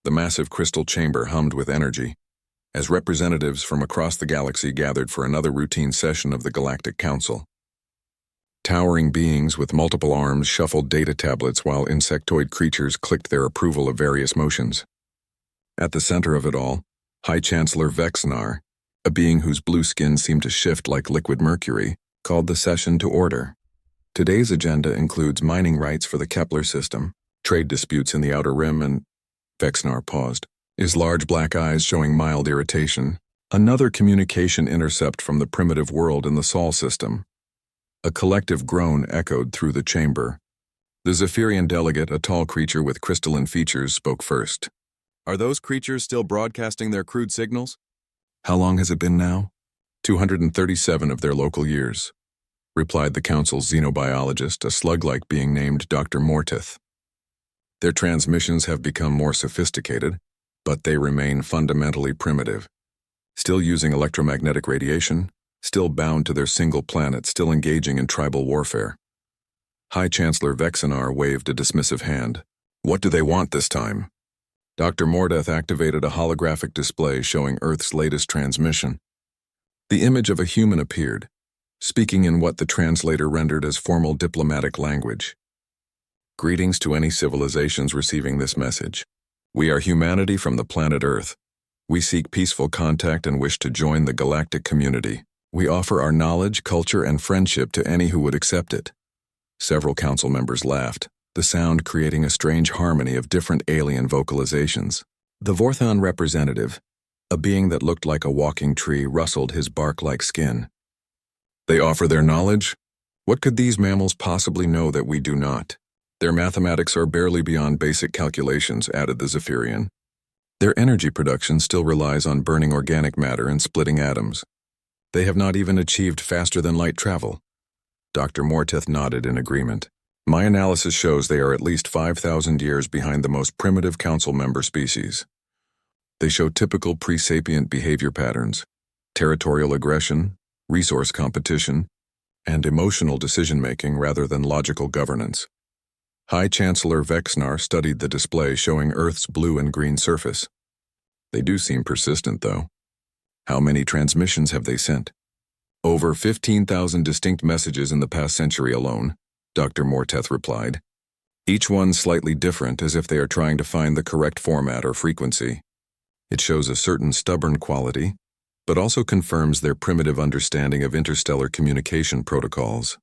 The massive crystal chamber hummed with energy, as representatives from across the galaxy gathered for another routine session of the Galactic Council. Towering beings with multiple arms shuffled data tablets while insectoid creatures clicked their approval of various motions. At the center of it all, High Chancellor Vexnar, a being whose blue skin seemed to shift like liquid mercury, called the session to order. Today's agenda includes mining rights for the Kepler system, trade disputes in the Outer Rim, and Vexnar paused, his large black eyes showing mild irritation. Another communication intercept from the primitive world in the Sol system. A collective groan echoed through the chamber. The Zephyrian delegate, a tall creature with crystalline features, spoke first. Are those creatures still broadcasting their crude signals? How long has it been now? 237 of their local years, replied the council's xenobiologist, a slug-like being named Dr. Mortith. Their transmissions have become more sophisticated, but they remain fundamentally primitive. Still using electromagnetic radiation, still bound to their single planet, still engaging in tribal warfare. High Chancellor Vexnar waved a dismissive hand. What do they want this time? Dr. Mordeth activated a holographic display showing Earth's latest transmission. The image of a human appeared, speaking in what the translator rendered as formal diplomatic language. Greetings to any civilizations receiving this message. We are humanity from the planet Earth. We seek peaceful contact and wish to join the galactic community. We offer our knowledge, culture, and friendship to any who would accept it. Several council members laughed, the sound creating a strange harmony of different alien vocalizations. The Vorthon representative, a being that looked like a walking tree, rustled his bark-like skin. They offer their knowledge? What could these mammals possibly know that we do not? Their mathematics are barely beyond basic calculations, added the Zephyrian. Their energy production still relies on burning organic matter and splitting atoms. They have not even achieved faster-than-light travel. Dr. Mortith nodded in agreement. My analysis shows they are at least 5,000 years behind the most primitive council member species. They show typical pre-sapient behavior patterns, territorial aggression, resource competition, and emotional decision-making rather than logical governance. High Chancellor Vexnar studied the display showing Earth's blue and green surface. They do seem persistent, though. How many transmissions have they sent? Over 15,000 distinct messages in the past century alone, Dr. Morteth replied. Each one slightly different, as if they are trying to find the correct format or frequency. It shows a certain stubborn quality, but also confirms their primitive understanding of interstellar communication protocols.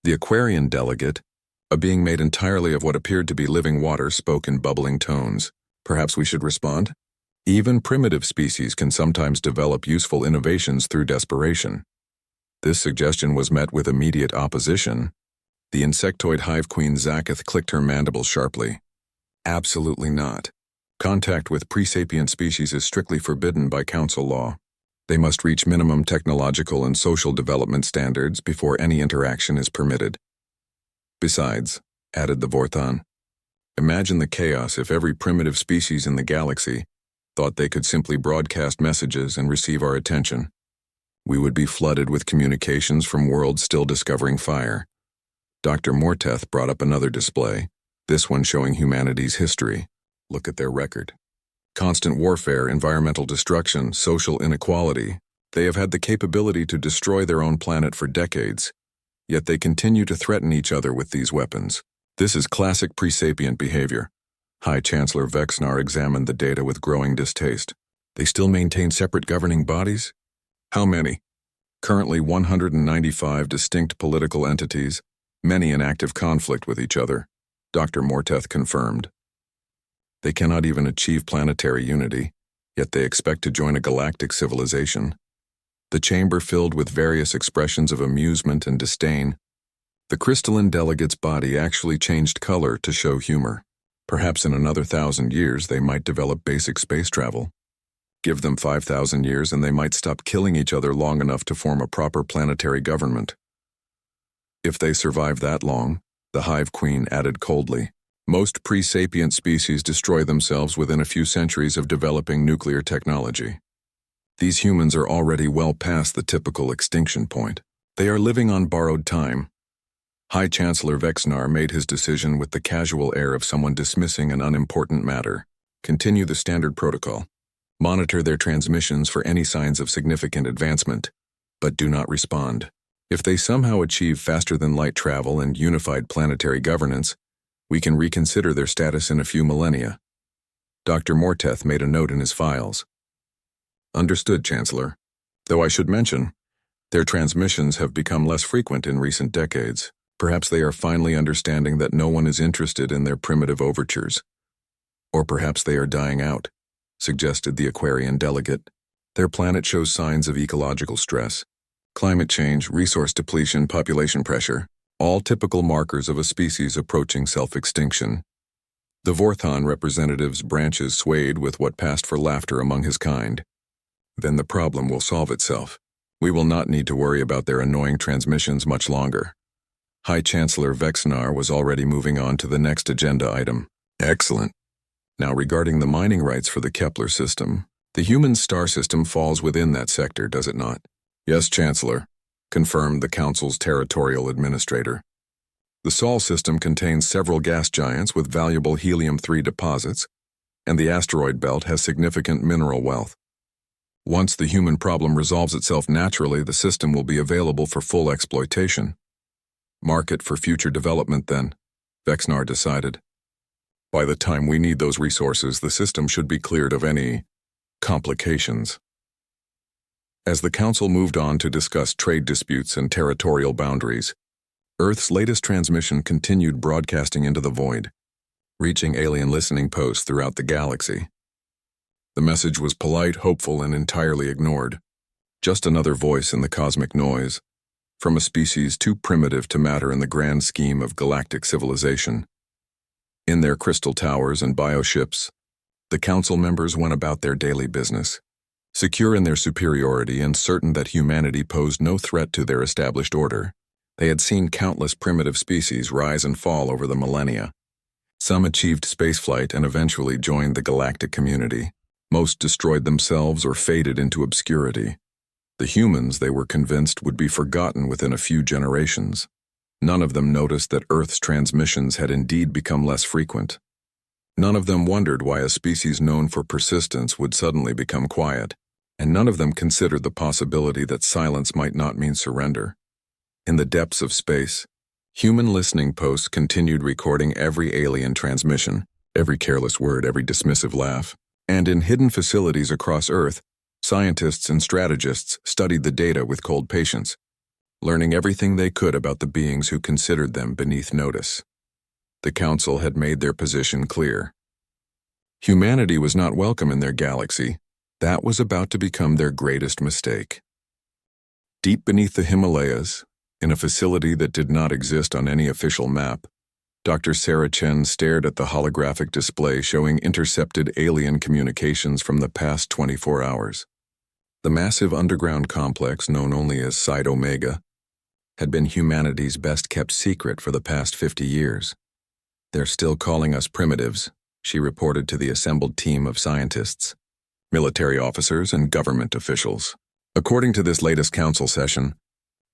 The Aquarian delegate, a being made entirely of what appeared to be living water, spoke in bubbling tones. Perhaps we should respond? Even primitive species can sometimes develop useful innovations through desperation. This suggestion was met with immediate opposition. The insectoid hive queen Zaketh clicked her mandibles sharply. Absolutely not. Contact with pre-sapient species is strictly forbidden by council law. They must reach minimum technological and social development standards before any interaction is permitted. Besides, added the Vorthon, imagine the chaos if every primitive species in the galaxy thought they could simply broadcast messages and receive our attention. We would be flooded with communications from worlds still discovering fire. Dr. Morteth brought up another display, this one showing humanity's history. Look at their record. Constant warfare, environmental destruction, social inequality. They have had the capability to destroy their own planet for decades, yet they continue to threaten each other with these weapons. This is classic pre-sapient behavior. High Chancellor Vexnar examined the data with growing distaste. They still maintain separate governing bodies? How many? Currently 195 distinct political entities, many in active conflict with each other, Dr. Morteth confirmed. They cannot even achieve planetary unity, yet they expect to join a galactic civilization. The chamber filled with various expressions of amusement and disdain. The crystalline delegate's body actually changed color to show humor. Perhaps in another 1,000 years they might develop basic space travel. Give them 5,000 years and they might stop killing each other long enough to form a proper planetary government. If they survive that long, the Hive Queen added coldly, most pre-sapient species destroy themselves within a few centuries of developing nuclear technology. These humans are already well past the typical extinction point. They are living on borrowed time. High Chancellor Vexnar made his decision with the casual air of someone dismissing an unimportant matter. Continue the standard protocol. Monitor their transmissions for any signs of significant advancement, but do not respond. If they somehow achieve faster-than-light travel and unified planetary governance, we can reconsider their status in a few millennia. Dr. Morteth made a note in his files. Understood, Chancellor. Though I should mention, their transmissions have become less frequent in recent decades. Perhaps they are finally understanding that no one is interested in their primitive overtures. Or perhaps they are dying out, suggested the Aquarian delegate. Their planet shows signs of ecological stress. Climate change, resource depletion, population pressure, all typical markers of a species approaching self-extinction. The Vorthon representative's branches swayed with what passed for laughter among his kind. Then the problem will solve itself. We will not need to worry about their annoying transmissions much longer. High Chancellor Vexnar was already moving on to the next agenda item. Excellent. Now regarding the mining rights for the Kepler system, the human star system falls within that sector, does it not? Yes, Chancellor, confirmed the Council's territorial administrator. The Sol system contains several gas giants with valuable helium-3 deposits, and the asteroid belt has significant mineral wealth. Once the human problem resolves itself naturally, the system will be available for full exploitation. Market for future development, then, Vexnar decided. By the time we need those resources, the system should be cleared of any complications. As the Council moved on to discuss trade disputes and territorial boundaries, Earth's latest transmission continued broadcasting into the void, reaching alien listening posts throughout the galaxy. The message was polite, hopeful, and entirely ignored. Just another voice in the cosmic noise, from a species too primitive to matter in the grand scheme of galactic civilization. In their crystal towers and bioships, the Council members went about their daily business, secure in their superiority and certain that humanity posed no threat to their established order. They had seen countless primitive species rise and fall over the millennia. Some achieved spaceflight and eventually joined the galactic community. Most destroyed themselves or faded into obscurity. The humans, they were convinced, would be forgotten within a few generations. None of them noticed that Earth's transmissions had indeed become less frequent. None of them wondered why a species known for persistence would suddenly become quiet, and none of them considered the possibility that silence might not mean surrender. In the depths of space, human listening posts continued recording every alien transmission, every careless word, every dismissive laugh. And in hidden facilities across Earth, scientists and strategists studied the data with cold patience, learning everything they could about the beings who considered them beneath notice. The Council had made their position clear. Humanity was not welcome in their galaxy. That was about to become their greatest mistake. Deep beneath the Himalayas, in a facility that did not exist on any official map, Dr. Sarah Chen stared at the holographic display showing intercepted alien communications from the past 24 hours. The massive underground complex, known only as Side Omega, had been humanity's best-kept secret for the past 50 years. "They're still calling us primitives," she reported to the assembled team of scientists, military officers, and government officials. According to this latest council session,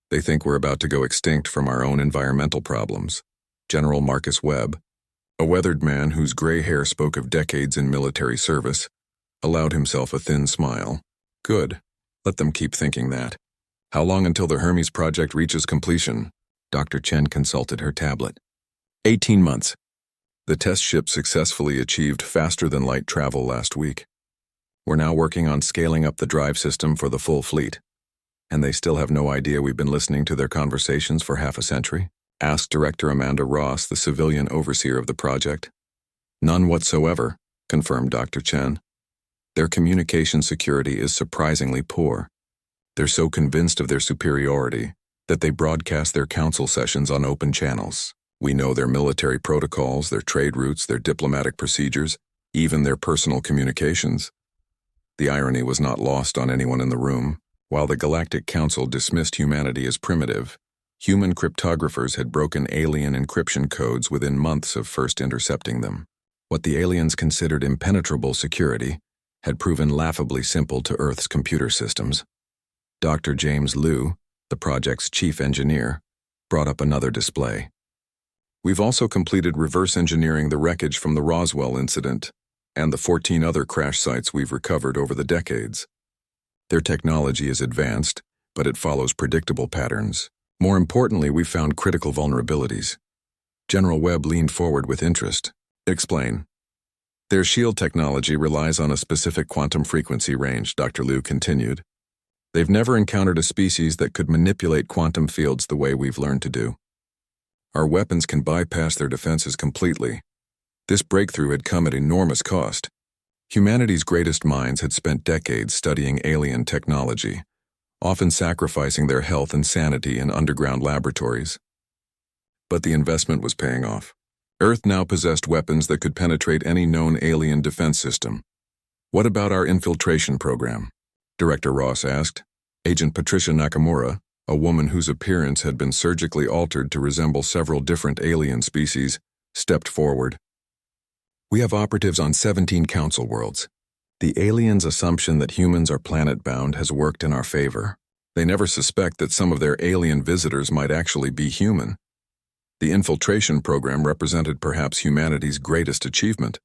they think we're about to go extinct from our own environmental problems. General Marcus Webb, a weathered man whose gray hair spoke of decades in military service, allowed himself a thin smile. Good. Let them keep thinking that. How long until the Hermes project reaches completion? Dr. Chen consulted her tablet. 18 months. The test ship successfully achieved faster-than-light travel last week. We're now working on scaling up the drive system for the full fleet. And they still have no idea we've been listening to their conversations for half a century? Asked Director Amanda Ross, the civilian overseer of the project. None whatsoever, confirmed Dr. Chen. Their communication security is surprisingly poor. They're so convinced of their superiority that they broadcast their council sessions on open channels. We know their military protocols, their trade routes, their diplomatic procedures, even their personal communications. The irony was not lost on anyone in the room. While the Galactic Council dismissed humanity as primitive, human cryptographers had broken alien encryption codes within months of first intercepting them. What the aliens considered impenetrable security had proven laughably simple to Earth's computer systems. Dr. James Liu, the project's chief engineer, brought up another display. We've also completed reverse engineering the wreckage from the Roswell incident, and the 14 other crash sites we've recovered over the decades. Their technology is advanced, but it follows predictable patterns. More importantly, we found critical vulnerabilities. General Webb leaned forward with interest. Explain. Their shield technology relies on a specific quantum frequency range, Dr. Liu continued. They've never encountered a species that could manipulate quantum fields the way we've learned to do. Our weapons can bypass their defenses completely. This breakthrough had come at enormous cost. Humanity's greatest minds had spent decades studying alien technology, often sacrificing their health and sanity in underground laboratories. But the investment was paying off. Earth now possessed weapons that could penetrate any known alien defense system. What about our infiltration program? Director Ross asked. Agent Patricia Nakamura, a woman whose appearance had been surgically altered to resemble several different alien species, stepped forward. We have operatives on 17 council worlds. The aliens' assumption that humans are planet-bound has worked in our favor. They never suspect that some of their alien visitors might actually be human. The infiltration program represented perhaps humanity's greatest achievement.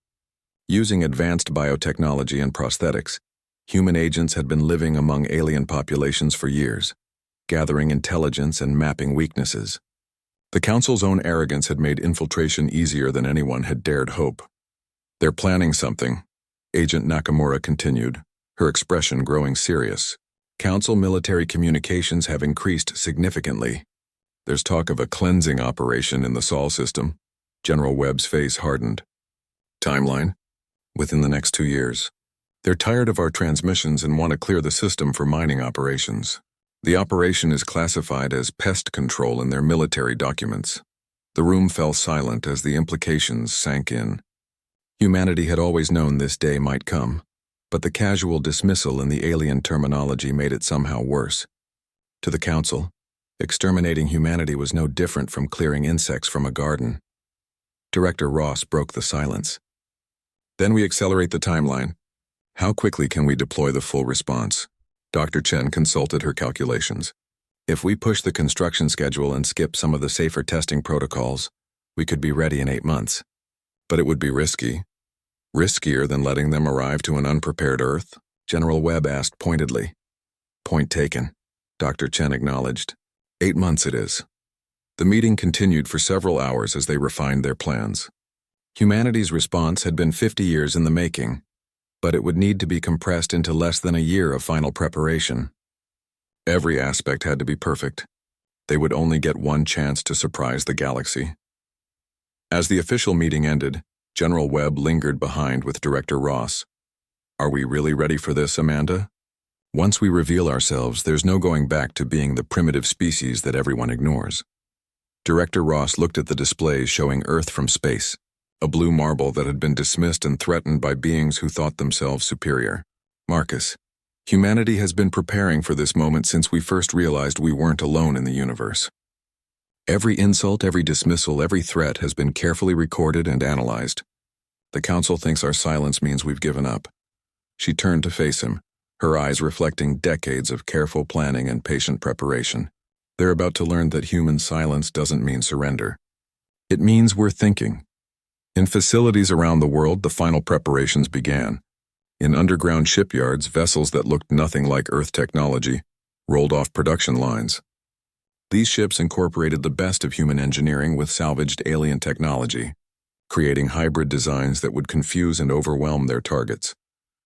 Using advanced biotechnology and prosthetics, human agents had been living among alien populations for years, gathering intelligence and mapping weaknesses. The Council's own arrogance had made infiltration easier than anyone had dared hope. They're planning something, Agent Nakamura continued, her expression growing serious. Council military communications have increased significantly. There's talk of a cleansing operation in the Sol system. General Webb's face hardened. Timeline? Within the next 2 years. They're tired of our transmissions and want to clear the system for mining operations. The operation is classified as pest control in their military documents. The room fell silent as the implications sank in. Humanity had always known this day might come, but the casual dismissal in the alien terminology made it somehow worse. To the Council, exterminating humanity was no different from clearing insects from a garden. Director Ross broke the silence. Then we accelerate the timeline. How quickly can we deploy the full response? Dr. Chen consulted her calculations. If we push the construction schedule and skip some of the safer testing protocols, we could be ready in 8 months. But it would be risky. Riskier than letting them arrive to an unprepared Earth? General Webb asked pointedly. Point taken, Dr. Chen acknowledged. 8 months it is. The meeting continued for several hours as they refined their plans. Humanity's response had been 50 years in the making, but it would need to be compressed into less than a year of final preparation. Every aspect had to be perfect. They would only get one chance to surprise the galaxy. As the official meeting ended, General Webb lingered behind with Director Ross. Are we really ready for this, Amanda? Once we reveal ourselves, there's no going back to being the primitive species that everyone ignores. Director Ross looked at the displays showing Earth from space, a blue marble that had been dismissed and threatened by beings who thought themselves superior. Marcus, humanity has been preparing for this moment since we first realized we weren't alone in the universe. Every insult, every dismissal, every threat has been carefully recorded and analyzed. The Council thinks our silence means we've given up. She turned to face him, her eyes reflecting decades of careful planning and patient preparation. They're about to learn that human silence doesn't mean surrender. It means we're thinking. In facilities around the world, the final preparations began. In underground shipyards, vessels that looked nothing like Earth technology rolled off production lines. These ships incorporated the best of human engineering with salvaged alien technology, creating hybrid designs that would confuse and overwhelm their targets.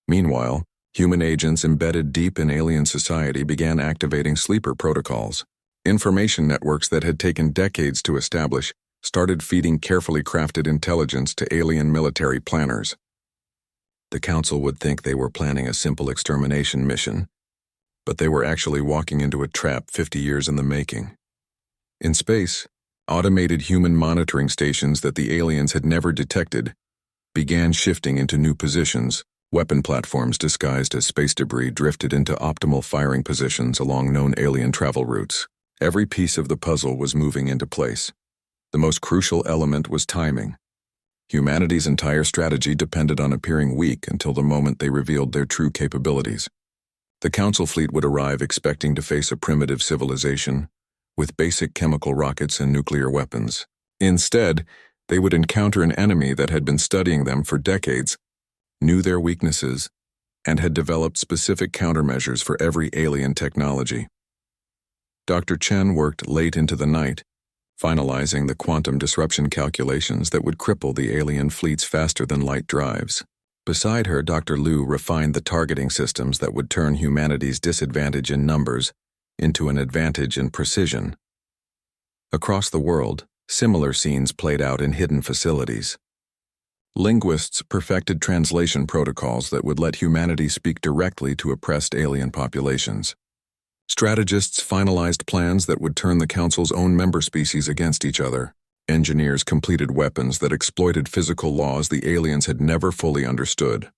Meanwhile, human agents embedded deep in alien society began activating sleeper protocols. Information networks that had taken decades to establish started feeding carefully crafted intelligence to alien military planners. The Council would think they were planning a simple extermination mission, but they were actually walking into a trap 50 years in the making. In space, automated human monitoring stations that the aliens had never detected began shifting into new positions. Weapon platforms disguised as space debris drifted into optimal firing positions along known alien travel routes. Every piece of the puzzle was moving into place. The most crucial element was timing. Humanity's entire strategy depended on appearing weak until the moment they revealed their true capabilities. The Council fleet would arrive expecting to face a primitive civilization with basic chemical rockets and nuclear weapons. Instead, they would encounter an enemy that had been studying them for decades. knew their weaknesses, and had developed specific countermeasures for every alien technology. Dr. Chen worked late into the night, finalizing the quantum disruption calculations that would cripple the alien fleet's faster-than-light drives. Beside her, Dr. Liu refined the targeting systems that would turn humanity's disadvantage in numbers into an advantage in precision. Across the world, similar scenes played out in hidden facilities. Linguists perfected translation protocols that would let humanity speak directly to oppressed alien populations. Strategists finalized plans that would turn the Council's own member species against each other. Engineers completed weapons that exploited physical laws the aliens had never fully understood.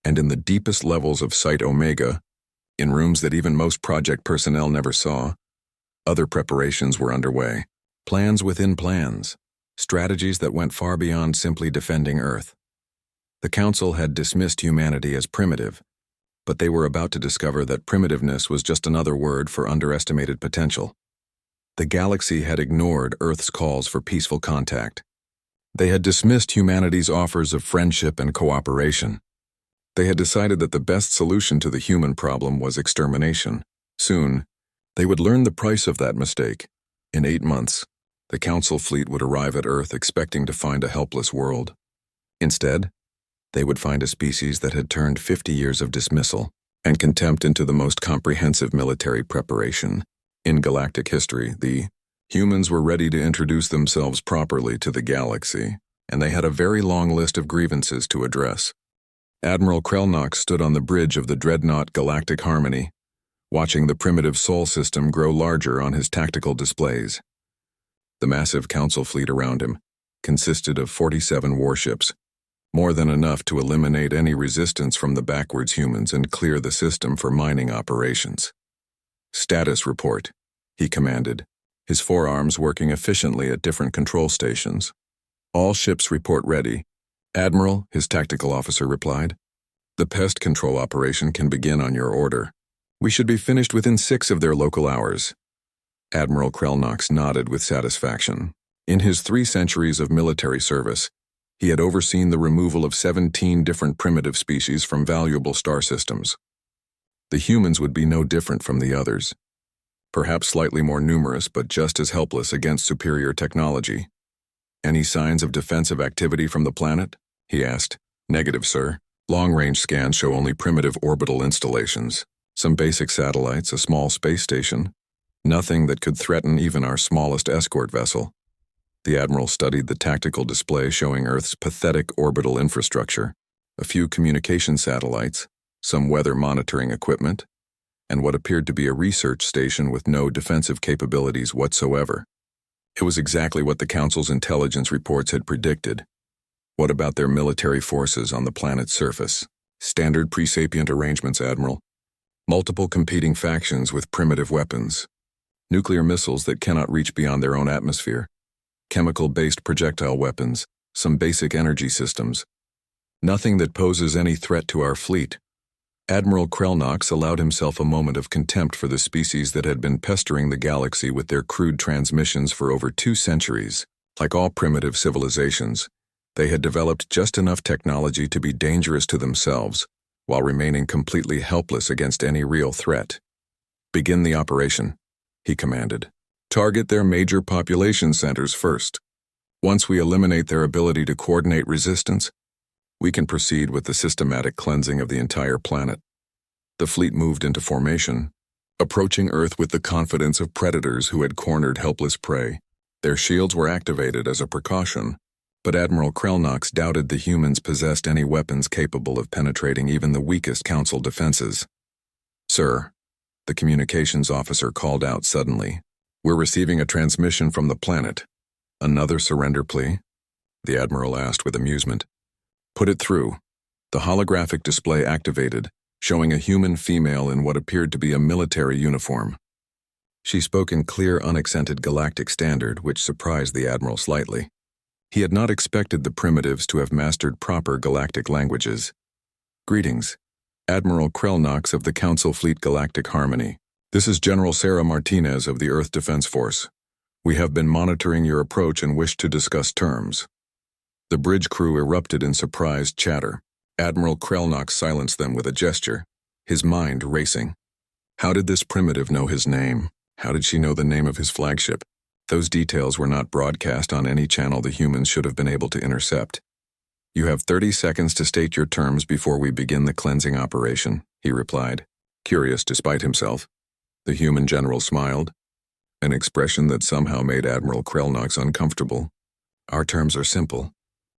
And in the deepest levels of Site Omega, in rooms that even most project personnel never saw, other preparations were underway. Plans within plans, strategies that went far beyond simply defending Earth. The Council had dismissed humanity as primitive, but they were about to discover that primitiveness was just another word for underestimated potential. The galaxy had ignored Earth's calls for peaceful contact. They had dismissed humanity's offers of friendship and cooperation. They had decided that the best solution to the human problem was extermination. Soon, they would learn the price of that mistake. In 8 months, the Council fleet would arrive at Earth expecting to find a helpless world. Instead, they would find a species that had turned 50 years of dismissal and contempt into the most comprehensive military preparation in galactic history. The humans were ready to introduce themselves properly to the galaxy, and they had a very long list of grievances to address. Admiral Krelnox stood on the bridge of the dreadnought Galactic Harmony, watching the primitive Sol system grow larger on his tactical displays. The massive Council fleet around him consisted of 47 warships, more than enough to eliminate any resistance from the backwards humans and clear the system for mining operations. "Status report," he commanded, his forearms working efficiently at different control stations. "All ships report ready." "Admiral," his tactical officer replied, "the pest control operation can begin on your order. We should be finished within 6 of their local hours." Admiral Krelnox nodded with satisfaction. In his 3 centuries of military service, he had overseen the removal of 17 different primitive species from valuable star systems. The humans would be no different from the others. Perhaps slightly more numerous, but just as helpless against superior technology. "Any signs of defensive activity from the planet?" he asked. "Negative, sir. Long-range scans show only primitive orbital installations. Some basic satellites, a small space station. Nothing that could threaten even our smallest escort vessel." The Admiral studied the tactical display showing Earth's pathetic orbital infrastructure, a few communication satellites, some weather monitoring equipment, and what appeared to be a research station with no defensive capabilities whatsoever. It was exactly what the Council's intelligence reports had predicted. What about their military forces on the planet's surface? "Standard pre-sapient arrangements, Admiral. Multiple competing factions with primitive weapons. Nuclear missiles that cannot reach beyond their own atmosphere. Chemical-based projectile weapons, some basic energy systems. Nothing that poses any threat to our fleet." Admiral Krelnox allowed himself a moment of contempt for the species that had been pestering the galaxy with their crude transmissions for over 2 centuries. Like all primitive civilizations, they had developed just enough technology to be dangerous to themselves, while remaining completely helpless against any real threat. "Begin the operation," he commanded. "Target their major population centers first. Once we eliminate their ability to coordinate resistance, we can proceed with the systematic cleansing of the entire planet." The fleet moved into formation, approaching Earth with the confidence of predators who had cornered helpless prey. Their shields were activated as a precaution, but Admiral Krelnox doubted the humans possessed any weapons capable of penetrating even the weakest Council defenses. "Sir," the communications officer called out suddenly, "we're receiving a transmission from the planet." "Another surrender plea?" the Admiral asked with amusement. "Put it through." The holographic display activated, showing a human female in what appeared to be a military uniform. She spoke in clear, unaccented galactic standard, which surprised the Admiral slightly. He had not expected the primitives to have mastered proper galactic languages. "Greetings, Admiral Krelnox of the Council Fleet Galactic Harmony. This is General Sarah Martinez of the Earth Defense Force. We have been monitoring your approach and wish to discuss terms." The bridge crew erupted in surprised chatter. Admiral Krelnock silenced them with a gesture, his mind racing. How did this primitive know his name? How did she know the name of his flagship? Those details were not broadcast on any channel the humans should have been able to intercept. You have 30 seconds to state your terms before we begin the cleansing operation, he replied, curious despite himself. The human general smiled, an expression that somehow made Admiral Krelnox uncomfortable. Our terms are simple.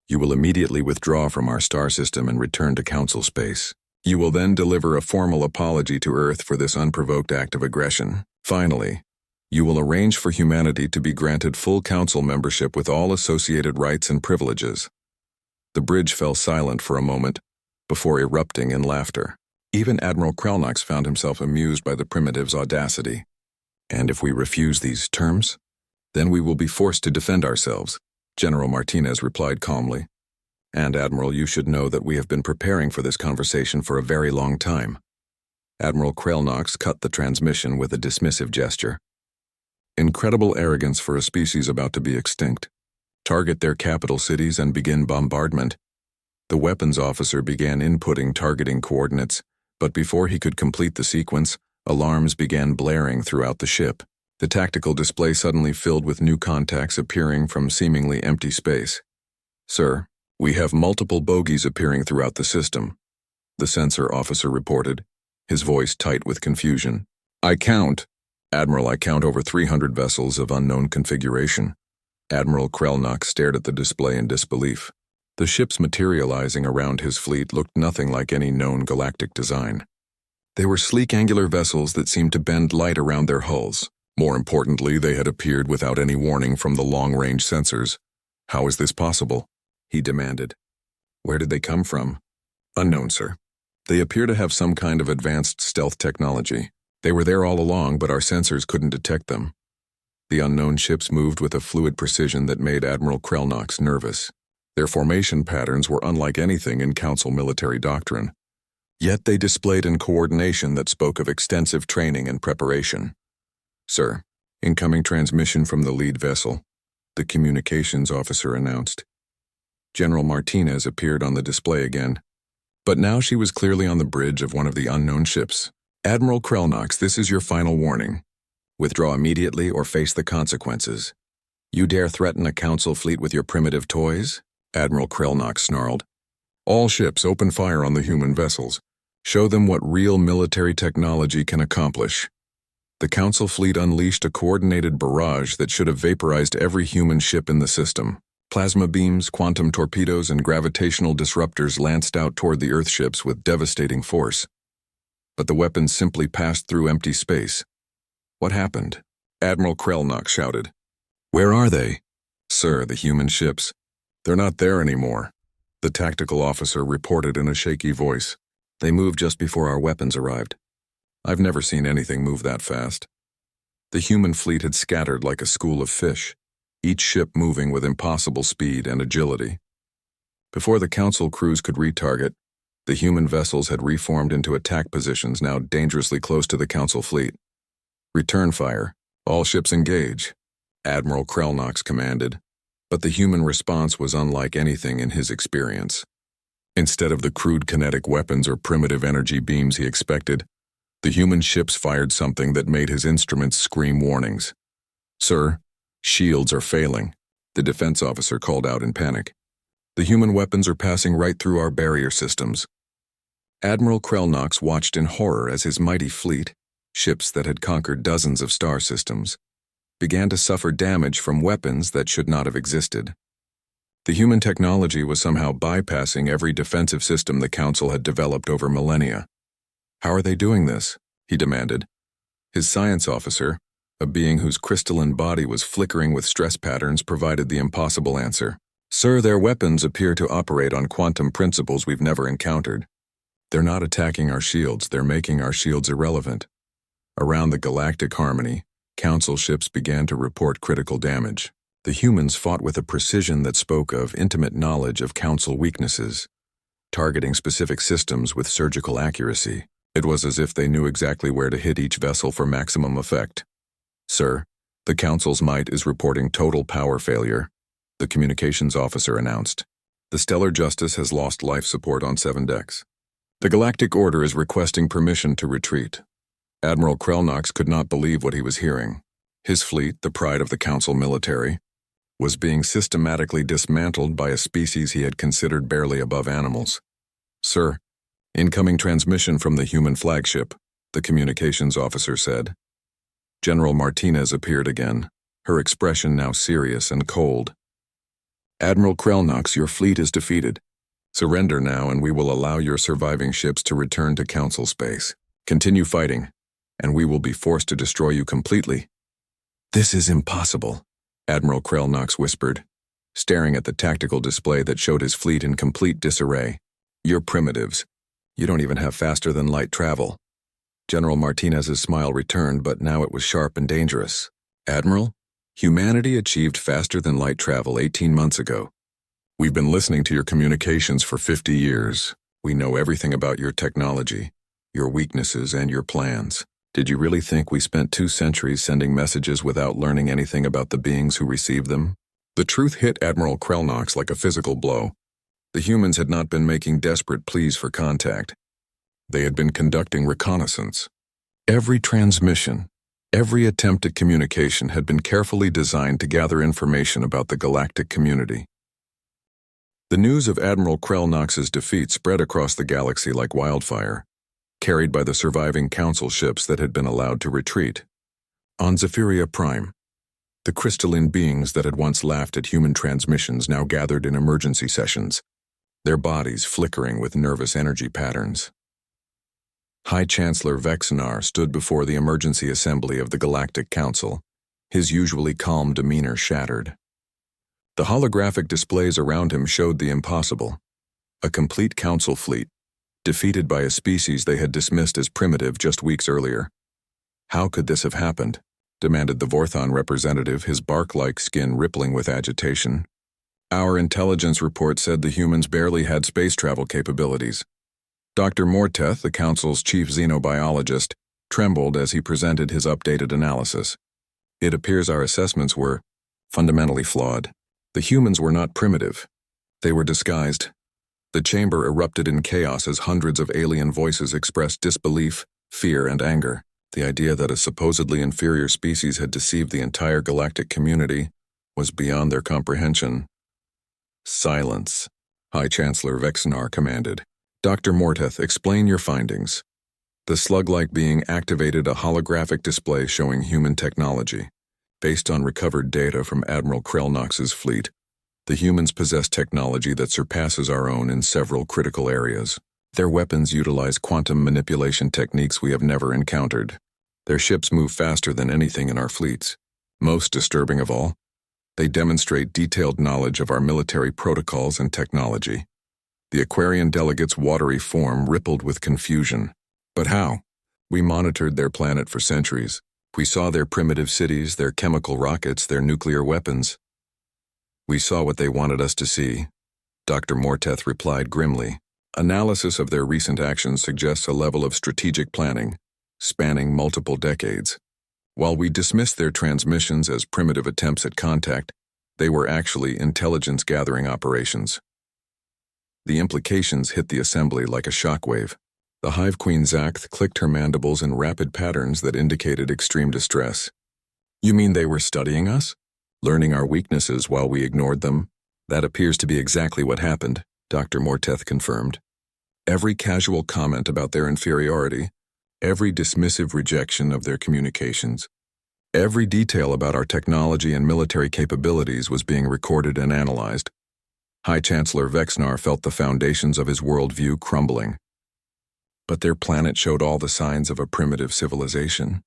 You will immediately withdraw from our star system and return to Council space. You will then deliver a formal apology to Earth for this unprovoked act of aggression. Finally, you will arrange for humanity to be granted full Council membership with all associated rights and privileges. The bridge fell silent for a moment, before erupting in laughter. Even Admiral Krelnox found himself amused by the primitive's audacity. And if we refuse these terms, then we will be forced to defend ourselves, General Martinez replied calmly. And Admiral, you should know that we have been preparing for this conversation for a very long time. Admiral Krelnox cut the transmission with a dismissive gesture. Incredible arrogance for a species about to be extinct. Target their capital cities and begin bombardment. The weapons officer began inputting targeting coordinates, but before he could complete the sequence, alarms began blaring throughout the ship. The tactical display suddenly filled with new contacts appearing from seemingly empty space. Sir, we have multiple bogies appearing throughout the system, the sensor officer reported, his voice tight with confusion. Admiral, I count over 300 vessels of unknown configuration. Admiral Krelnock stared at the display in disbelief. The ships materializing around his fleet looked nothing like any known galactic design. They were sleek angular vessels that seemed to bend light around their hulls. More importantly, they had appeared without any warning from the long-range sensors. How is this possible? He demanded. Where did they come from? Unknown, sir. They appear to have some kind of advanced stealth technology. They were there all along, but our sensors couldn't detect them. The unknown ships moved with a fluid precision that made Admiral Krelnox nervous. Their formation patterns were unlike anything in Council military doctrine. Yet they displayed a coordination that spoke of extensive training and preparation. Sir, incoming transmission from the lead vessel, the communications officer announced. General Martinez appeared on the display again, but now she was clearly on the bridge of one of the unknown ships. Admiral Krelnox, this is your final warning. Withdraw immediately or face the consequences. You dare threaten a Council fleet with your primitive toys? Admiral Krelnox snarled. All ships open fire on the human vessels. Show them what real military technology can accomplish. The Council fleet unleashed a coordinated barrage that should have vaporized every human ship in the system. Plasma beams, quantum torpedoes, and gravitational disruptors lanced out toward the Earth ships with devastating force. But the weapons simply passed through empty space. What happened? Admiral Krelnock shouted. Where are they? Sir, the human ships. They're not there anymore, the tactical officer reported in a shaky voice. They moved just before our weapons arrived. I've never seen anything move that fast. The human fleet had scattered like a school of fish, each ship moving with impossible speed and agility. Before the Council crews could retarget, the human vessels had reformed into attack positions now dangerously close to the Council fleet. Return fire. All ships engage, Admiral Krelnox commanded, but the human response was unlike anything in his experience. Instead of the crude kinetic weapons or primitive energy beams he expected, the human ships fired something that made his instruments scream warnings. Sir, shields are failing, the defense officer called out in panic. The human weapons are passing right through our barrier systems. Admiral Krelnox watched in horror as his mighty fleet, ships that had conquered dozens of star systems, began to suffer damage from weapons that should not have existed. The human technology was somehow bypassing every defensive system the Council had developed over millennia. How are they doing this? He demanded. His science officer, a being whose crystalline body was flickering with stress patterns, provided the impossible answer. Sir, their weapons appear to operate on quantum principles we've never encountered. They're not attacking our shields, they're making our shields irrelevant. Around the galactic harmony, Council ships began to report critical damage. The humans fought with a precision that spoke of intimate knowledge of Council weaknesses, targeting specific systems with surgical accuracy. It was as if they knew exactly where to hit each vessel for maximum effect. Sir, the Council's might is reporting total power failure, the communications officer announced. The Stellar Justice has lost life support on 7 decks. The Galactic Order is requesting permission to retreat. Admiral Krelnox could not believe what he was hearing. His fleet, the pride of the Council military, was being systematically dismantled by a species he had considered barely above animals. "Sir, incoming transmission from the human flagship," the communications officer said. General Martinez appeared again, her expression now serious and cold. "Admiral Krelnox, your fleet is defeated. Surrender now and we will allow your surviving ships to return to Council space. Continue fighting, and we will be forced to destroy you completely." "This is impossible," Admiral Krelnox whispered, staring at the tactical display that showed his fleet in complete disarray. "You're primitives. You don't even have faster-than-light travel." General Martinez's smile returned, but now it was sharp and dangerous. "Admiral, humanity achieved faster-than-light travel 18 months ago. We've been listening to your communications for 50 years. We know everything about your technology, your weaknesses, and your plans. Did you really think we spent 2 centuries sending messages without learning anything about the beings who received them?" The truth hit Admiral Krelnox like a physical blow. The humans had not been making desperate pleas for contact. They had been conducting reconnaissance. Every transmission, every attempt at communication had been carefully designed to gather information about the galactic community. The news of Admiral Krelnox's defeat spread across the galaxy like wildfire, carried by the surviving Council ships that had been allowed to retreat. On Zephyria Prime, the crystalline beings that had once laughed at human transmissions now gathered in emergency sessions, their bodies flickering with nervous energy patterns. High Chancellor Vexenar stood before the emergency assembly of the Galactic Council, his usually calm demeanor shattered. The holographic displays around him showed the impossible. A complete Council fleet, defeated by a species they had dismissed as primitive just weeks earlier. "How could this have happened?" demanded the Vorthon representative, his bark-like skin rippling with agitation. "Our intelligence report said the humans barely had space travel capabilities." Dr. Morteth, the Council's chief xenobiologist, trembled as he presented his updated analysis. "It appears our assessments were fundamentally flawed. The humans were not primitive. They were disguised." The chamber erupted in chaos as hundreds of alien voices expressed disbelief, fear, and anger. The idea that a supposedly inferior species had deceived the entire galactic community was beyond their comprehension. "Silence," High Chancellor Vexenar commanded. "Dr. Morteth, explain your findings." The slug-like being activated a holographic display showing human technology. Based on recovered data from Admiral Krelnox's fleet, the humans possess technology that surpasses our own in several critical areas. Their weapons utilize quantum manipulation techniques we have never encountered. Their ships move faster than anything in our fleets. Most disturbing of all, they demonstrate detailed knowledge of our military protocols and technology. The Aquarian delegate's watery form rippled with confusion. "But how? We monitored their planet for centuries. We saw their primitive cities, their chemical rockets, their nuclear weapons." "We saw what they wanted us to see," Dr. Morteth replied grimly. "Analysis of their recent actions suggests a level of strategic planning, spanning multiple decades. While we dismissed their transmissions as primitive attempts at contact, they were actually intelligence-gathering operations." The implications hit the assembly like a shockwave. The Hive Queen Zacht clicked her mandibles in rapid patterns that indicated extreme distress. "You mean they were studying us? Learning our weaknesses while we ignored them?" "That appears to be exactly what happened," Dr. Morteth confirmed. "Every casual comment about their inferiority, every dismissive rejection of their communications, every detail about our technology and military capabilities was being recorded and analyzed." High Chancellor Vexenar felt the foundations of his worldview crumbling. But their planet showed all the signs of a primitive civilization.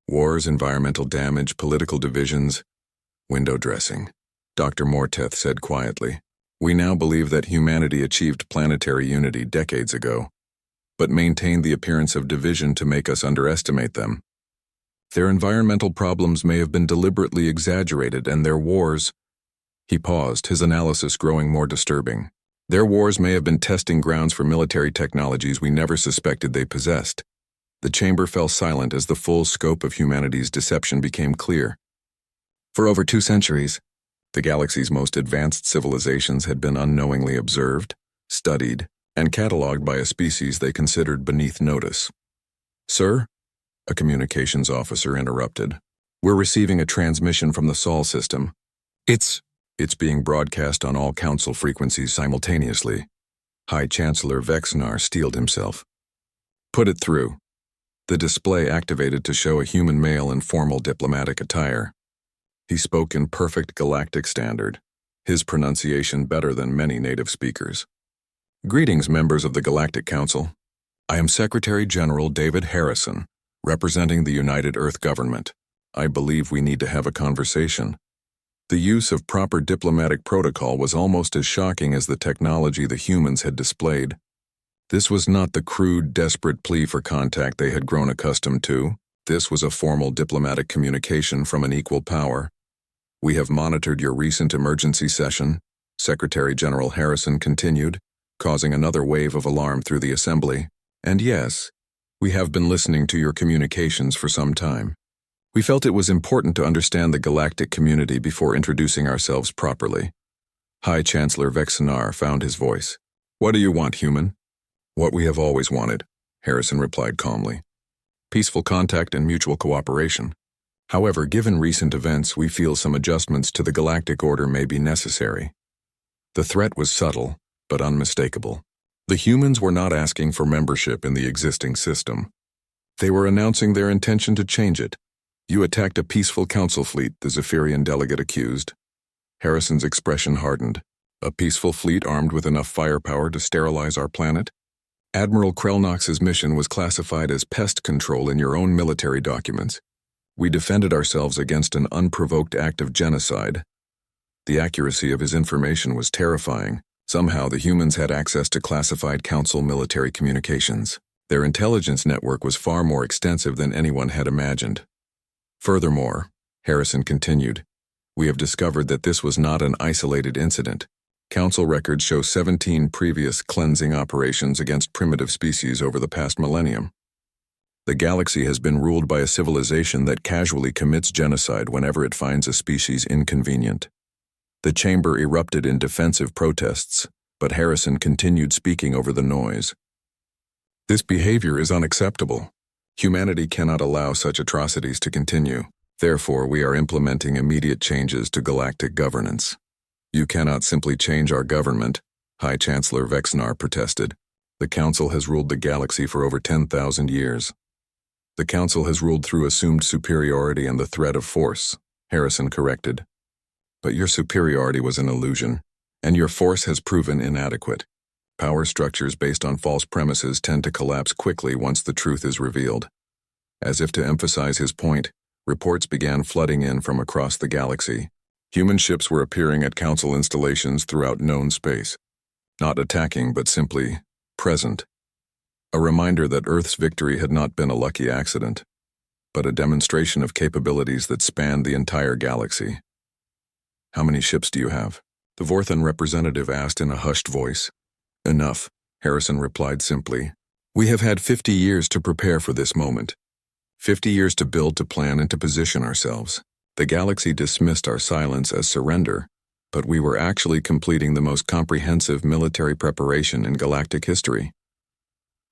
Wars, environmental damage, political divisions, window dressing. Dr. Morteth said quietly, "We now believe that humanity achieved planetary unity decades ago, but maintained the appearance of division to make us underestimate them. Their environmental problems may have been deliberately exaggerated, and their wars—" He paused, his analysis growing more disturbing. "Their wars may have been testing grounds for military technologies we never suspected they possessed." The chamber fell silent as the full scope of humanity's deception became clear. "For over 2 centuries, The galaxy's most advanced civilizations had been unknowingly observed, studied, and catalogued by a species they considered beneath notice. "Sir," a communications officer interrupted, "we're receiving a transmission from the Sol system. It's being broadcast on all council frequencies simultaneously." High Chancellor Vexnar steeled himself. "Put it through." The display activated to show a human male in formal diplomatic attire. He spoke in perfect galactic standard, his pronunciation better than many native speakers. "Greetings, members of the Galactic Council. I am Secretary General David Harrison, representing the United Earth Government. I believe we need to have a conversation." The use of proper diplomatic protocol was almost as shocking as the technology the humans had displayed. This was not the crude, desperate plea for contact they had grown accustomed to. This was a formal diplomatic communication from an equal power. "We have monitored your recent emergency session," Secretary General Harrison continued, causing another wave of alarm through the assembly. "And yes, we have been listening to your communications for some time. We felt it was important to understand the galactic community before introducing ourselves properly." High Chancellor Vexnar found his voice. "What do you want, human?" "What we have always wanted," Harrison replied calmly. "Peaceful contact and mutual cooperation. However, given recent events, we feel some adjustments to the galactic order may be necessary." The threat was subtle, but unmistakable. The humans were not asking for membership in the existing system. They were announcing their intention to change it. "You attacked a peaceful council fleet," the Zephyrian delegate accused. Harrison's expression hardened. "A peaceful fleet armed with enough firepower to sterilize our planet? Admiral Krelnox's mission was classified as pest control in your own military documents. We defended ourselves against an unprovoked act of genocide." The accuracy of his information was terrifying. Somehow the humans had access to classified council military communications. Their intelligence network was far more extensive than anyone had imagined. "Furthermore," Harrison continued, "we have discovered that this was not an isolated incident. Council records show 17 previous cleansing operations against primitive species over the past millennium. The galaxy has been ruled by a civilization that casually commits genocide whenever it finds a species inconvenient." The chamber erupted in defensive protests, but Harrison continued speaking over the noise. "This behavior is unacceptable. Humanity cannot allow such atrocities to continue. Therefore, we are implementing immediate changes to galactic governance." "You cannot simply change our government," High Chancellor Vexnar protested. "The Council has ruled the galaxy for over 10,000 years. The Council has ruled through assumed superiority and the threat of force," Harrison corrected. "But your superiority was an illusion, and your force has proven inadequate. Power structures based on false premises tend to collapse quickly once the truth is revealed." As if to emphasize his point, reports began flooding in from across the galaxy. Human ships were appearing at Council installations throughout known space. Not attacking, but simply present. A reminder that Earth's victory had not been a lucky accident, but a demonstration of capabilities that spanned the entire galaxy. "How many ships do you have?" the Vorthan representative asked in a hushed voice. "Enough," Harrison replied simply. "We have had 50 years to prepare for this moment. 50 years to build, to plan, and to position ourselves. The galaxy dismissed our silence as surrender, but we were actually completing the most comprehensive military preparation in galactic history."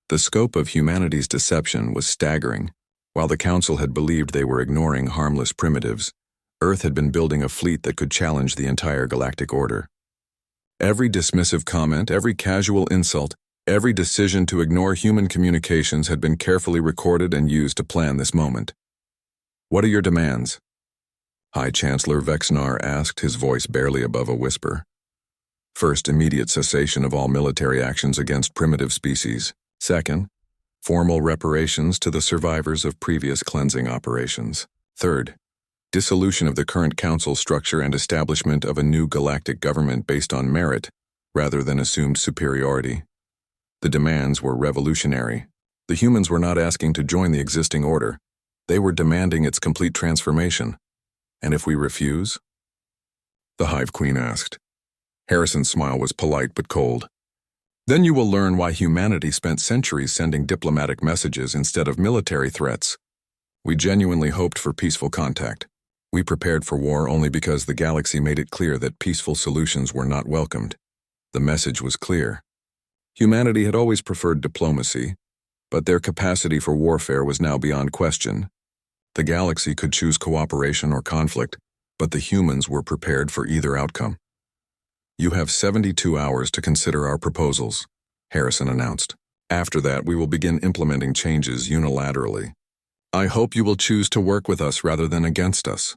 The scope of humanity's deception was staggering. While the Council had believed they were ignoring harmless primitives, Earth had been building a fleet that could challenge the entire galactic order. Every dismissive comment, every casual insult, every decision to ignore human communications had been carefully recorded and used to plan this moment. "What are your demands?" High Chancellor Vexnar asked, his voice barely above a whisper. "First, immediate cessation of all military actions against primitive species. Second, formal reparations to the survivors of previous cleansing operations. Third, dissolution of the current council structure and establishment of a new galactic government based on merit rather than assumed superiority." The demands were revolutionary. The humans were not asking to join the existing order. They were demanding its complete transformation. "And if we refuse?" the Hive Queen asked. Harrison's smile was polite but cold. "Then you will learn why humanity spent centuries sending diplomatic messages instead of military threats. We genuinely hoped for peaceful contact. We prepared for war only because the galaxy made it clear that peaceful solutions were not welcomed. The message was clear. Humanity had always preferred diplomacy, but their capacity for warfare was now beyond question. The galaxy could choose cooperation or conflict, but the humans were prepared for either outcome. "You have 72 hours to consider our proposals," Harrison announced. "After that, we will begin implementing changes unilaterally. I hope you will choose to work with us rather than against us.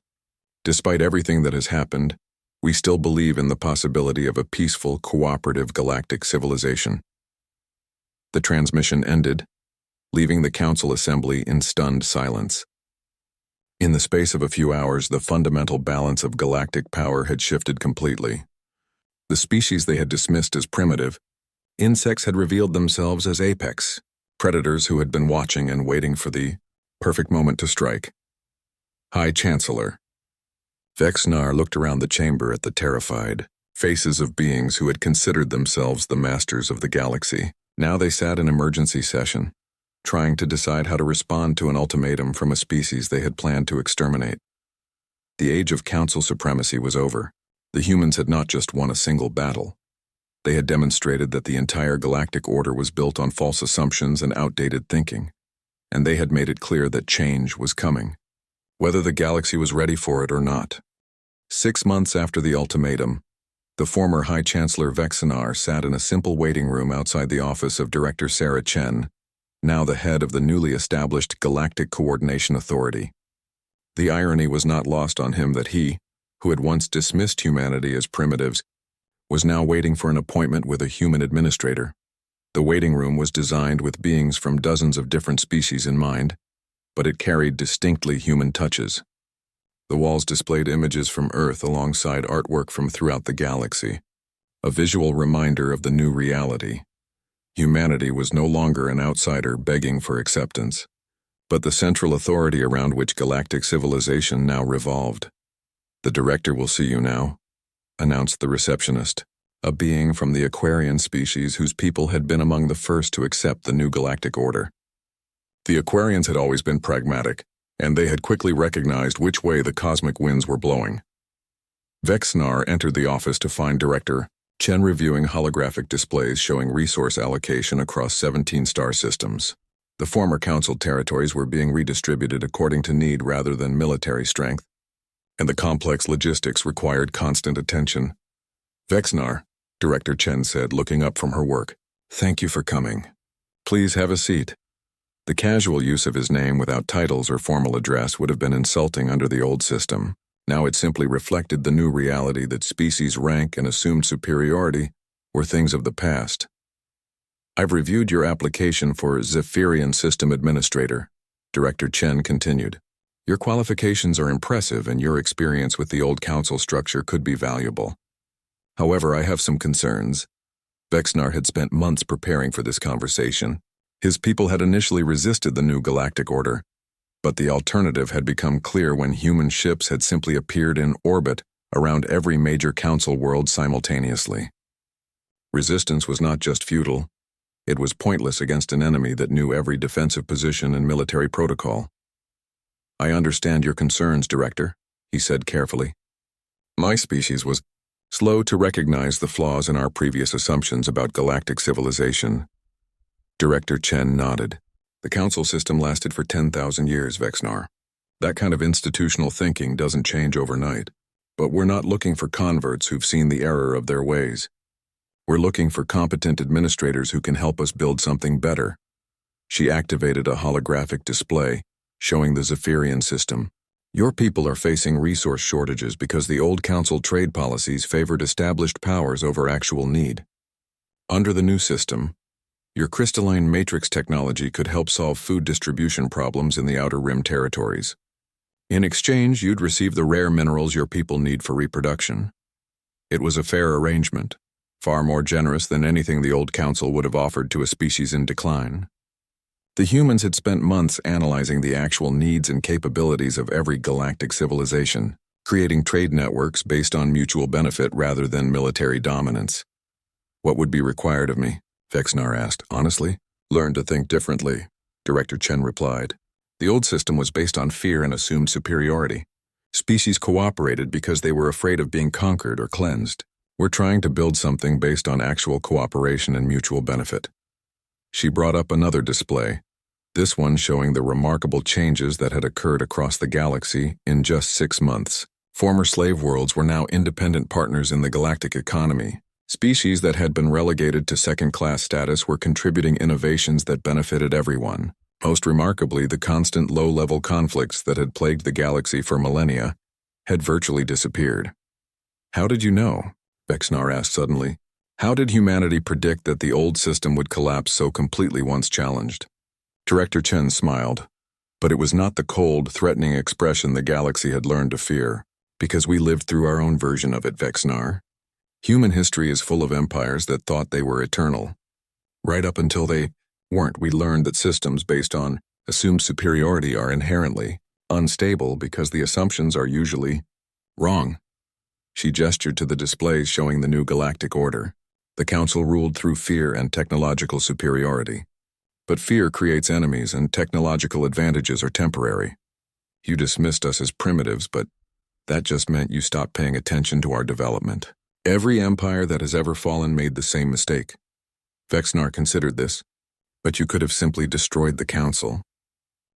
Despite everything that has happened, we still believe in the possibility of a peaceful, cooperative galactic civilization." The transmission ended, leaving the Council Assembly in stunned silence. In the space of a few hours, the fundamental balance of galactic power had shifted completely. The species they had dismissed as primitive, insects had revealed themselves as apex, predators who had been watching and waiting for the perfect moment to strike. "High Chancellor." Vexnar looked around the chamber at the terrified faces of beings who had considered themselves the masters of the galaxy. Now they sat in emergency session, trying to decide how to respond to an ultimatum from a species they had planned to exterminate. The age of council supremacy was over. The humans had not just won a single battle. They had demonstrated that the entire galactic order was built on false assumptions and outdated thinking, and they had made it clear that change was coming, whether the galaxy was ready for it or not. 6 months after the ultimatum, the former High Chancellor Vexnar sat in a simple waiting room outside the office of Director Sarah Chen, now the head of the newly established Galactic Coordination Authority. The irony was not lost on him that he, who had once dismissed humanity as primitives, was now waiting for an appointment with a human administrator. The waiting room was designed with beings from dozens of different species in mind, but it carried distinctly human touches. The walls displayed images from Earth alongside artwork from throughout the galaxy, a visual reminder of the new reality. Humanity was no longer an outsider begging for acceptance, but the central authority around which galactic civilization now revolved. "The director will see you now," announced the receptionist, a being from the Aquarian species whose people had been among the first to accept the new galactic order. The Aquarians had always been pragmatic, and they had quickly recognized which way the cosmic winds were blowing. Vexnar entered the office to find Director Chen reviewing holographic displays showing resource allocation across 17 star systems. The former council territories were being redistributed according to need rather than military strength, and the complex logistics required constant attention. "Vexnar," Director Chen said, looking up from her work, "thank you for coming. Please have a seat." The casual use of his name without titles or formal address would have been insulting under the old system. Now it simply reflected the new reality that species rank and assumed superiority were things of the past. "I've reviewed your application for Zephyrian System Administrator," Director Chen continued. "Your qualifications are impressive and your experience with the old council structure could be valuable. However, I have some concerns." Vexnar had spent months preparing for this conversation. His people had initially resisted the new galactic order, but the alternative had become clear when human ships had simply appeared in orbit around every major council world simultaneously. Resistance was not just futile, it was pointless against an enemy that knew every defensive position and military protocol. "I understand your concerns, Director," he said carefully. "My species was slow to recognize the flaws in our previous assumptions about galactic civilization." Director Chen nodded. "The council system lasted for 10,000 years, Vexnar. That kind of institutional thinking doesn't change overnight. But we're not looking for converts who've seen the error of their ways. We're looking for competent administrators who can help us build something better." She activated a holographic display, showing the Zephyrian system. "Your people are facing resource shortages because the old council trade policies favored established powers over actual need. Under the new system, your crystalline matrix technology could help solve food distribution problems in the Outer Rim territories. In exchange, you'd receive the rare minerals your people need for reproduction. It was a fair arrangement, far more generous than anything the old council would have offered to a species in decline." The humans had spent months analyzing the actual needs and capabilities of every galactic civilization, creating trade networks based on mutual benefit rather than military dominance. "What would be required of me?" Vexnar asked. "Honestly, learn to think differently," Director Chen replied. "The old system was based on fear and assumed superiority. Species cooperated because they were afraid of being conquered or cleansed. We're trying to build something based on actual cooperation and mutual benefit. She brought up another display, this one showing the remarkable changes that had occurred across the galaxy in just 6 months. Former slave worlds were now independent partners in the galactic economy. Species that had been relegated to second-class status were contributing innovations that benefited everyone. Most remarkably, the constant low-level conflicts that had plagued the galaxy for millennia had virtually disappeared. "How did you know?" Vexnar asked suddenly. "How did humanity predict that the old system would collapse so completely once challenged?" Director Chen smiled, but it was not the cold, threatening expression the galaxy had learned to fear. "Because we lived through our own version of it, Vexnar. Human history is full of empires that thought they were eternal. Right up until they weren't, we learned that systems based on assumed superiority are inherently unstable because the assumptions are usually wrong." She gestured to the displays showing the new galactic order. The Council ruled through fear and technological superiority. But fear creates enemies and technological advantages are temporary. You dismissed us as primitives, but that just meant you stopped paying attention to our development. Every empire that has ever fallen made the same mistake. Vexnar considered this, but you could have simply destroyed the Council.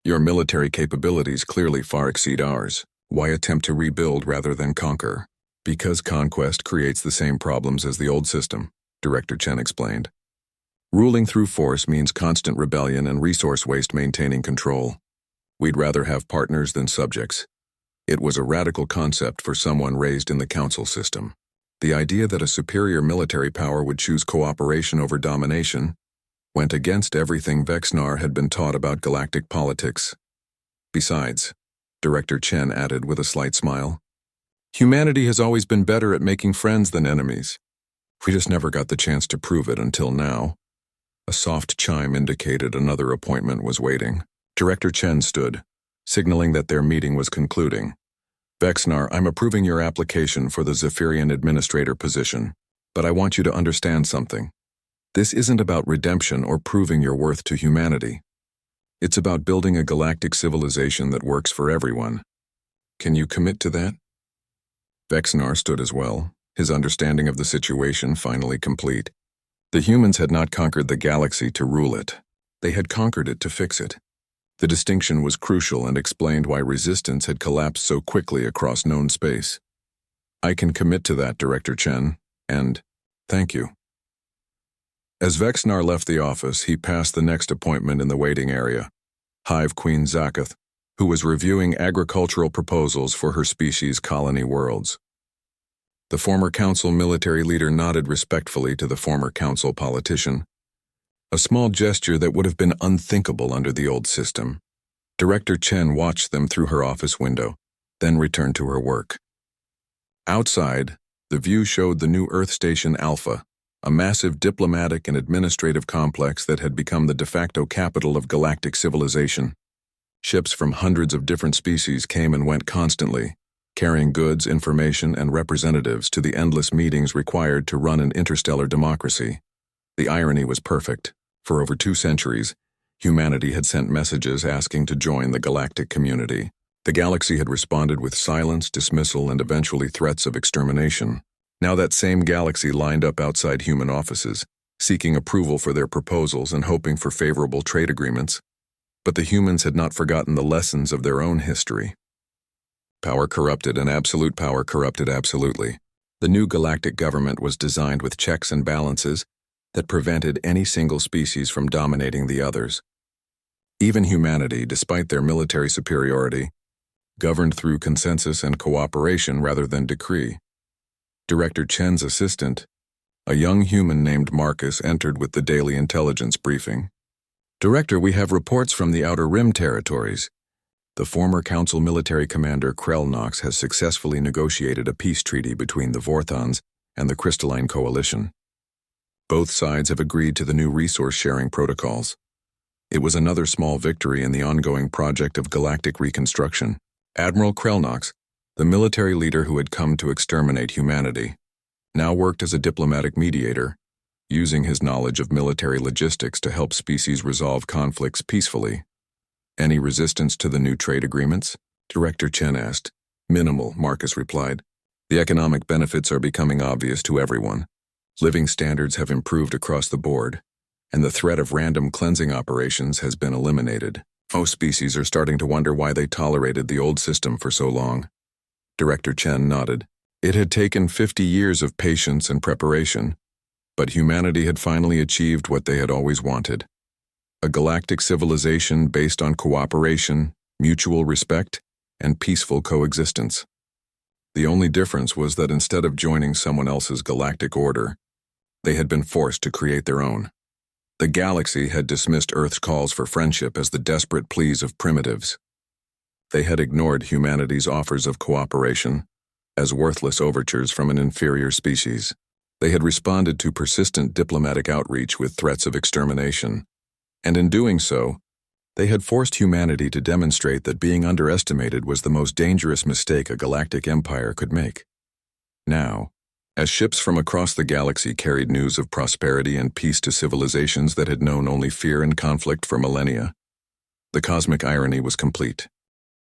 Your military capabilities clearly far exceed ours. Why attempt to rebuild rather than conquer? Because conquest creates the same problems as the old system, Director Chen explained. Ruling through force means constant rebellion and resource waste maintaining control. We'd rather have partners than subjects. It was a radical concept for someone raised in the Council system. The idea that a superior military power would choose cooperation over domination went against everything Vexnar had been taught about galactic politics. Besides, Director Chen added with a slight smile, humanity has always been better at making friends than enemies. We just never got the chance to prove it until now. A soft chime indicated another appointment was waiting. Director Chen stood, signaling that their meeting was concluding. Vexnar, I'm approving your application for the Zephyrian administrator position, but I want you to understand something. This isn't about redemption or proving your worth to humanity. It's about building a galactic civilization that works for everyone. Can you commit to that? Vexnar stood as well, his understanding of the situation finally complete. The humans had not conquered the galaxy to rule it. They had conquered it to fix it. The distinction was crucial and explained why resistance had collapsed so quickly across known space. I can commit to that, Director Chen, and thank you. As Vexnar left the office, he passed the next appointment in the waiting area, Hive Queen Zakath, who was reviewing agricultural proposals for her species' colony worlds. The former Council military leader nodded respectfully to the former Council politician, a small gesture that would have been unthinkable under the old system. Director Chen watched them through her office window, then returned to her work. Outside, the view showed the new Earth Station Alpha, a massive diplomatic and administrative complex that had become the de facto capital of galactic civilization. Ships from hundreds of different species came and went constantly, carrying goods, information, and representatives to the endless meetings required to run an interstellar democracy. The irony was perfect. For over 2 centuries, humanity had sent messages asking to join the galactic community. The galaxy had responded with silence, dismissal, and eventually threats of extermination. Now that same galaxy lined up outside human offices, seeking approval for their proposals and hoping for favorable trade agreements. But the humans had not forgotten the lessons of their own history. Power corrupted, and absolute power corrupted absolutely. The new galactic government was designed with checks and balances that prevented any single species from dominating the others. Even humanity, despite their military superiority, governed through consensus and cooperation rather than decree. Director Chen's assistant, a young human named Marcus, entered with the daily intelligence briefing. Director, we have reports from the Outer Rim territories. The former Council military commander Krellnox has successfully negotiated a peace treaty between the Vorthons and the Crystalline Coalition. Both sides have agreed to the new resource-sharing protocols. It was another small victory in the ongoing project of galactic reconstruction. Admiral Krellnox, the military leader who had come to exterminate humanity, now worked as a diplomatic mediator, using his knowledge of military logistics to help species resolve conflicts peacefully. Any resistance to the new trade agreements? Director Chen asked. Minimal, Marcus replied. The economic benefits are becoming obvious to everyone. Living standards have improved across the board, and the threat of random cleansing operations has been eliminated. Most species are starting to wonder why they tolerated the old system for so long. Director Chen nodded. It had taken 50 years of patience and preparation, but humanity had finally achieved what they had always wanted. A galactic civilization based on cooperation, mutual respect, and peaceful coexistence. The only difference was that instead of joining someone else's galactic order, they had been forced to create their own. The galaxy had dismissed Earth's calls for friendship as the desperate pleas of primitives. They had ignored humanity's offers of cooperation as worthless overtures from an inferior species. They had responded to persistent diplomatic outreach with threats of extermination, and in doing so, they had forced humanity to demonstrate that being underestimated was the most dangerous mistake a galactic empire could make. Now, as ships from across the galaxy carried news of prosperity and peace to civilizations that had known only fear and conflict for millennia, the cosmic irony was complete.